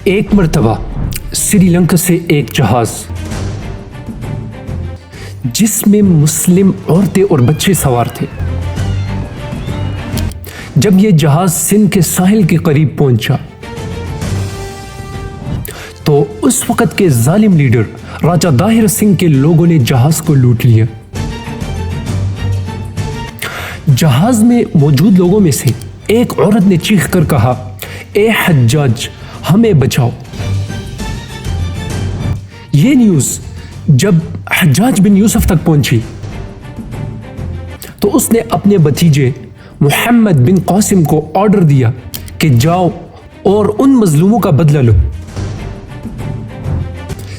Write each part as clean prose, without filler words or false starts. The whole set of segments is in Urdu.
ایک مرتبہ سری لنکا سے ایک جہاز جس میں مسلم عورتیں اور بچے سوار تھے، جب یہ جہاز سندھ کے ساحل کے قریب پہنچا تو اس وقت کے ظالم لیڈر راجہ داہر سنگھ کے لوگوں نے جہاز کو لوٹ لیا۔ جہاز میں موجود لوگوں میں سے ایک عورت نے چیخ کر کہا، اے حجاج ہمیں بچاؤ۔ یہ نیوز جب حجاج بن یوسف تک پہنچی تو اس نے اپنے بھتیجے محمد بن قاسم کو آرڈر دیا کہ جاؤ اور ان مظلوموں کا بدلہ لو۔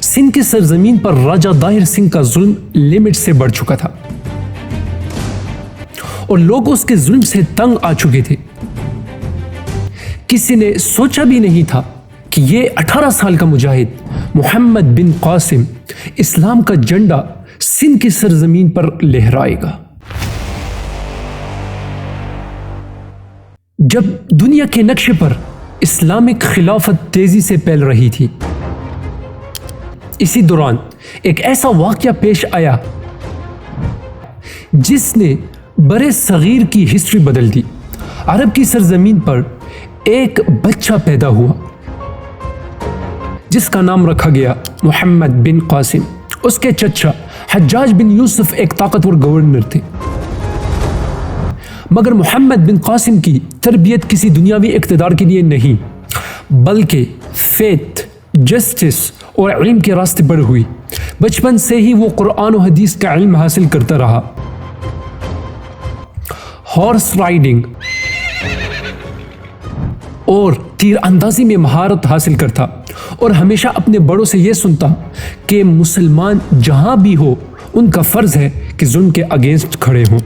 سندھ کی سرزمین پر راجہ داہر سنگھ کا ظلم لمٹ سے بڑھ چکا تھا اور لوگ اس کے ظلم سے تنگ آ چکے تھے۔ کسی نے سوچا بھی نہیں تھا کہ یہ 18 سال کا مجاہد محمد بن قاسم اسلام کا جھنڈا سندھ کی سرزمین پر لہرائے گا۔ جب دنیا کے نقشے پر اسلامک خلافت تیزی سے پھیل رہی تھی، اسی دوران ایک ایسا واقعہ پیش آیا جس نے برے صغیر کی ہسٹری بدل دی۔ عرب کی سرزمین پر ایک بچہ پیدا ہوا جس کا نام رکھا گیا محمد بن قاسم۔ اس کے چچا حجاج بن یوسف ایک طاقتور گورنر تھے، مگر محمد بن قاسم کی تربیت کسی دنیاوی اقتدار کے لیے نہیں بلکہ فیتھ، جسٹس اور علم کے راستے پر ہوئی۔ بچپن سے ہی وہ قرآن و حدیث کا علم حاصل کرتا رہا، ہارس رائڈنگ اور تیر اندازی میں مہارت حاصل کرتا اور ہمیشہ اپنے بڑوں سے یہ سنتا کہ مسلمان جہاں بھی ہو ان کا فرض ہے کہ ظلم کے اگینسٹ کھڑے ہوں۔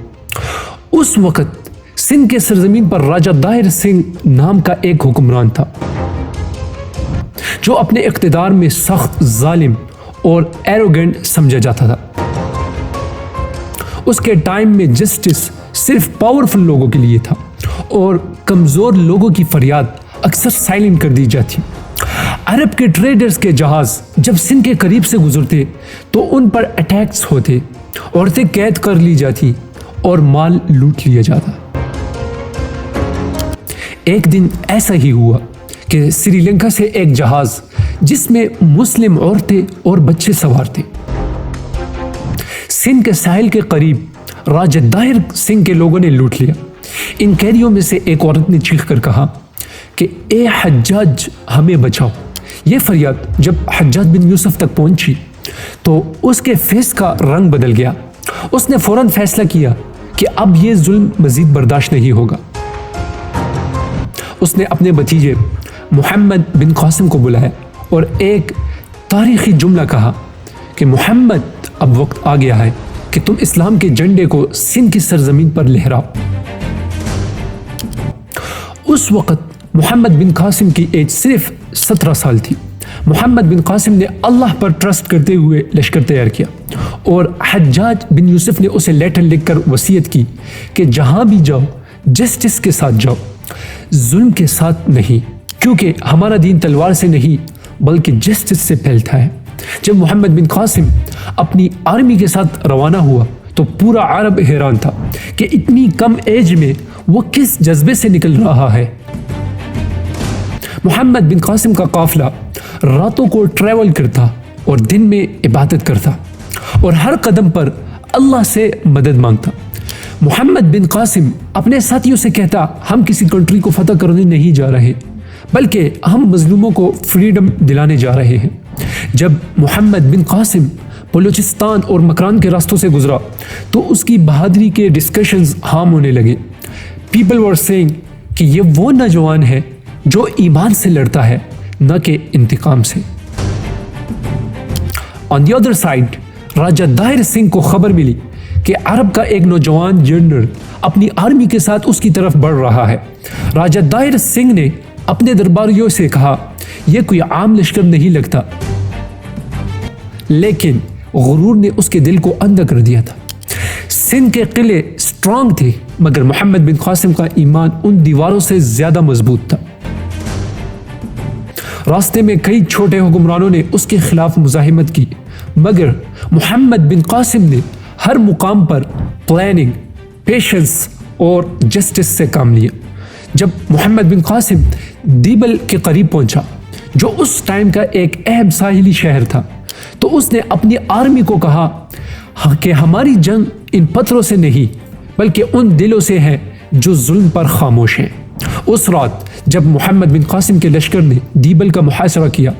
اس وقت سندھ کے سرزمین پر راجہ داہر سنگھ نام کا ایک حکمران تھا جو اپنے اقتدار میں سخت ظالم اور ایروگنٹ سمجھا جاتا تھا۔ اس کے ٹائم میں جسٹس صرف پاورفل لوگوں کے لیے تھا اور کمزور لوگوں کی فریاد اکثر سائلنٹ کر دی جاتی۔ عرب کے ٹریڈرز کے جہاز جب سندھ کے قریب سے گزرتے تو ان پر اٹیکس ہوتے، عورتیں قید کر لی جاتی اور مال لوٹ لیا جاتا۔ ایک دن ایسا ہی ہوا کہ سری لنکا سے ایک جہاز جس میں مسلم عورتیں اور بچے سوار تھے، سندھ کے ساحل کے قریب راجہ داہر سنگھ کے لوگوں نے لوٹ لیا۔ ان قیدیوں میں سے ایک عورت نے چیخ کر کہا کہ اے حجاج ہمیں بچاؤ۔ یہ فریاد جب حجاج بن یوسف تک پہنچی تو اس کے فیس کا رنگ بدل گیا۔ اس نے فوراً فیصلہ کیا کہ اب یہ ظلم مزید برداشت نہیں ہوگا۔ اس نے اپنے بھتیجے محمد بن قاسم کو بلایا اور ایک تاریخی جملہ کہا کہ محمد اب وقت آ گیا ہے کہ تم اسلام کے جھنڈے کو سندھ کی سرزمین پر لہراؤ۔ اس وقت محمد بن قاسم کی ایج صرف 17 سال تھی۔ محمد بن قاسم نے اللہ پر ٹرسٹ کرتے ہوئے لشکر تیار کیا اور حجاج بن یوسف نے اسے لیٹر لکھ کر وصیت کی کہ جہاں بھی جاؤ جسٹس کے ساتھ جاؤ، ظلم کے ساتھ نہیں، کیونکہ ہمارا دین تلوار سے نہیں بلکہ جسٹس سے پھیلتا ہے۔ جب محمد بن قاسم اپنی آرمی کے ساتھ روانہ ہوا تو پورا عرب حیران تھا کہ اتنی کم ایج میں وہ کس جذبے سے نکل رہا ہے۔ محمد بن قاسم کا قافلہ راتوں کو ٹریول کرتا اور دن میں عبادت کرتا اور ہر قدم پر اللہ سے مدد مانگتا۔ محمد بن قاسم اپنے ساتھیوں سے کہتا، ہم کسی کنٹری کو فتح کرنے نہیں جا رہے بلکہ ہم مظلوموں کو فریڈم دلانے جا رہے ہیں۔ جب محمد بن قاسم بلوچستان اور مکران کے راستوں سے گزرا تو اس کی بہادری کے ڈسکشنز عام ہونے لگے۔ پیپل ور سیئنگ کہ یہ وہ نوجوان ہے جو ایمان سے لڑتا ہے نہ کہ انتقام سے۔ آن دی ادر سائڈ راجہ داہر سنگھ کو خبر ملی کہ عرب کا ایک نوجوان جنرل اپنی آرمی کے ساتھ اس کی طرف بڑھ رہا ہے۔ راجہ داہر سنگھ نے اپنے درباریوں سے کہا، یہ کوئی عام لشکر نہیں لگتا، لیکن غرور نے اس کے دل کو اندھا کر دیا تھا۔ سندھ کے قلعے سٹرانگ تھے مگر محمد بن قاسم کا ایمان ان دیواروں سے زیادہ مضبوط تھا۔ راستے میں کئی چھوٹے حکمرانوں نے اس کے خلاف مزاحمت کی، مگر محمد بن قاسم نے ہر مقام پر پلاننگ، پیشنس اور جسٹس سے کام لیا۔ جب محمد بن قاسم دیبل کے قریب پہنچا، جو اس ٹائم کا ایک اہم ساحلی شہر تھا، تو اس نے اپنی آرمی کو کہا کہ ہماری جنگ ان پتھروں سے نہیں بلکہ ان دلوں سے ہے جو ظلم پر خاموش ہیں۔ اس رات جب محمد بن قاسم کے لشکر نے دیبل کا محاصرہ کیا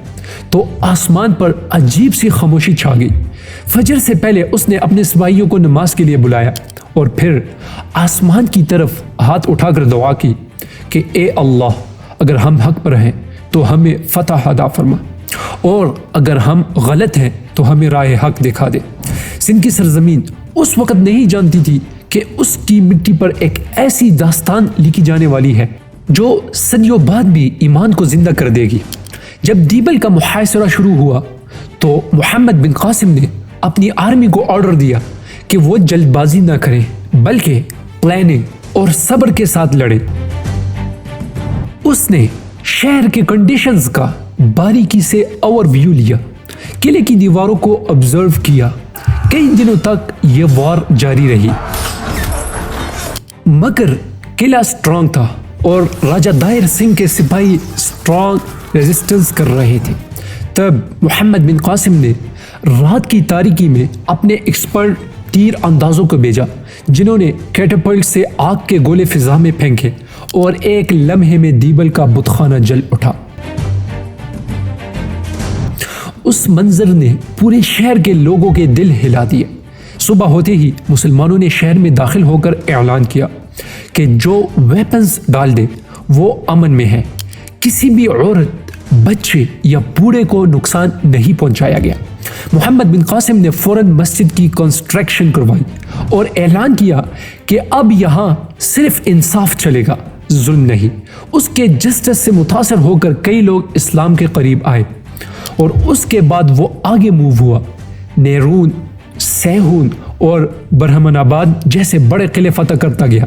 تو آسمان پر عجیب سی خاموشی چھا گئی۔ فجر سے پہلے اس نے اپنے سپاہیوں کو نماز کے لیے بلایا اور پھر آسمان کی طرف ہاتھ اٹھا کر دعا کی کہ اے اللہ، اگر ہم حق پر ہیں تو ہمیں فتح عطا فرما، اور اگر ہم غلط ہیں تو ہمیں راہ حق دکھا دے۔ سندھ کی سرزمین اس وقت نہیں جانتی تھی کہ اس کی مٹی پر ایک ایسی داستان لکھی جانے والی ہے جو صدیوں بعد بھی ایمان کو زندہ کر دے گی۔ جب دیبل کا محاصرہ شروع ہوا تو محمد بن قاسم نے اپنی آرمی کو آرڈر دیا کہ وہ جلد بازی نہ کریں بلکہ پلاننگ اور صبر کے ساتھ لڑیں۔ اس نے شہر کے کنڈیشنز کا باریکی سے اوور ویو لیا، قلعے کی دیواروں کو آبزرو کیا۔ کئی دنوں تک یہ وار جاری رہی، مگر قلعہ سٹرانگ تھا اور راجہ دائر سنگھ کے سپاہی سٹرانگ ریزسٹنس کر رہے تھے۔ تب محمد بن قاسم نے رات کی تاریکی میں اپنے ایکسپرٹ تیر اندازوں کو بھیجا، جنہوں نے کیٹاپلٹ سے آگ کے گولے فضا میں پھینکے اور ایک لمحے میں دیبل کا بت خانہ جل اٹھا۔ اس منظر نے پورے شہر کے لوگوں کے دل ہلا دیے۔ صبح ہوتے ہی مسلمانوں نے شہر میں داخل ہو کر اعلان کیا کہ جو ویپنز ڈال دے وہ امن میں ہے، کسی بھی عورت، بچے یا بوڑھے کو نقصان نہیں پہنچایا گیا۔ محمد بن قاسم نے فوراً مسجد کی کنسٹرکشن کروائی اور اعلان کیا کہ اب یہاں صرف انصاف چلے گا، ظلم نہیں۔ اس کے جسٹس سے متاثر ہو کر کئی لوگ اسلام کے قریب آئے اور اس کے بعد وہ آگے موو ہوا۔ نیرون، سیہون اور برہمن آباد جیسے بڑے قلعے فتح کرتا گیا۔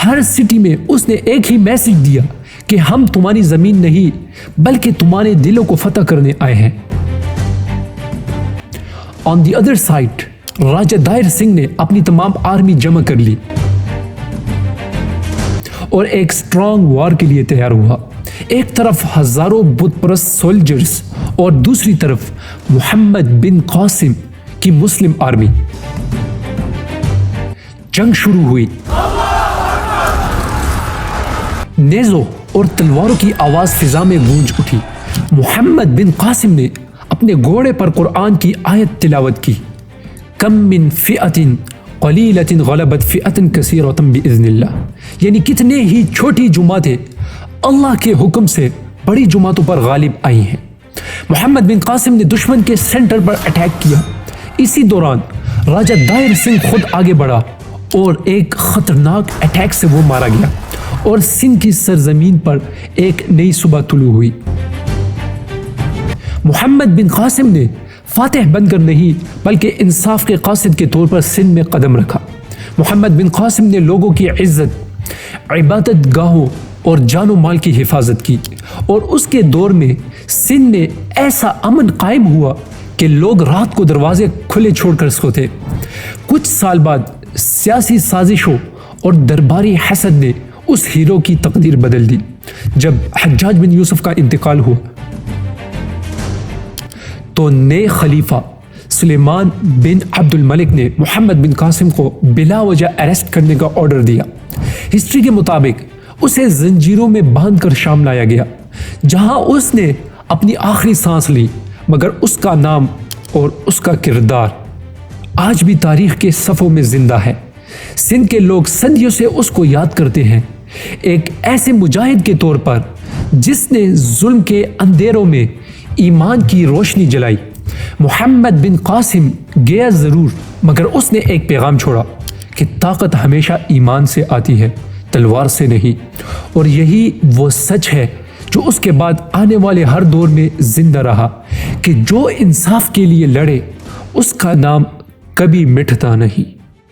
ہر سٹی میں اس نے ایک ہی میسج دیا کہ ہم تمہاری زمین نہیں بلکہ تمہارے دلوں کو فتح کرنے آئے ہیں۔ آن دی ادر سائڈ راجہ دائر سنگھ نے اپنی تمام آرمی جمع کر لی اور ایک سٹرانگ وار کے لیے تیار ہوا۔ ایک طرف ہزاروں بت پرست سولجرز اور دوسری طرف محمد بن قاسم کی مسلم آرمی۔ جنگ شروع ہوئی، نیزوں اور تلواروں کی آواز فضا میں گونج اٹھی۔ محمد بن قاسم نے اپنے گھوڑے پر قرآن کی آیت تلاوت کی، کم من فئۃ قلیلۃ غلبت فئۃ کثیرۃ باذن اللہ، یعنی کتنے ہی چھوٹی جماعتیں اللہ کے حکم سے بڑی جماعتوں پر غالب آئی ہیں۔ محمد بن قاسم نے دشمن کے سینٹر پر اٹیک کیا۔ اسی دوران راجہ دائر سنگھ خود آگے بڑھا اور ایک خطرناک اٹیک سے وہ مارا گیا اور سندھ کی سرزمین پر ایک نئی صبح طلوع ہوئی۔ محمد بن قاسم نے فاتح بن کر نہیں بلکہ انصاف کے قاصد کے طور پر سندھ میں قدم رکھا۔ محمد بن قاسم نے لوگوں کی عزت، عبادت گاہوں اور جان و مال کی حفاظت کی، اور اس کے دور میں سندھ میں ایسا امن قائم ہوا کہ لوگ رات کو دروازے کھلے چھوڑ کر سوتے۔ کچھ سال بعد سیاسی سازشوں اور درباری حسد نے اس ہیرو کی تقدیر بدل دی۔ جب حجاج بن یوسف کا انتقال ہوا تو نئے خلیفہ سلیمان بن عبد الملک نے محمد بن قاسم کو بلا وجہ اریسٹ کرنے کا آرڈر دیا۔ ہسٹری کے مطابق اسے زنجیروں میں باندھ کر شام لایا گیا، جہاں اس نے اپنی آخری سانس لی، مگر اس کا نام اور اس کا کردار آج بھی تاریخ کے صفوں میں زندہ ہے۔ سندھ کے لوگ صدیوں سے اس کو یاد کرتے ہیں، ایک ایسے مجاہد کے طور پر جس نے ظلم کے اندھیروں میں ایمان کی روشنی جلائی۔ محمد بن قاسم گیا ضرور، مگر اس نے ایک پیغام چھوڑا کہ طاقت ہمیشہ ایمان سے آتی ہے، تلوار سے نہیں، اور یہی وہ سچ ہے جو اس کے بعد آنے والے ہر دور میں زندہ رہا کہ جو انصاف کے لیے لڑے اس کا نام کبھی مٹتا نہیں۔